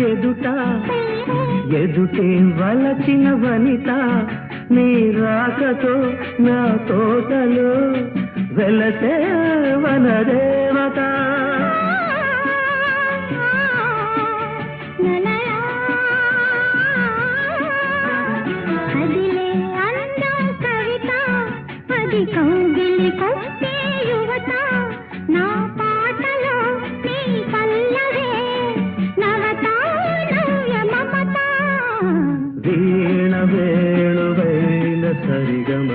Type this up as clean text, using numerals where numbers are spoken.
ఎదుట ఎదుటే వలచిన వనిత నీ రాకతో నా తోటలో వెలసే వనదేవత అదిలే అందం కవిత అది కౌగిలి కొట్టే యువత నా పాటలో నీ పల్లవే నవత నవ్య మమత వీణ వేణువైన సరిగమ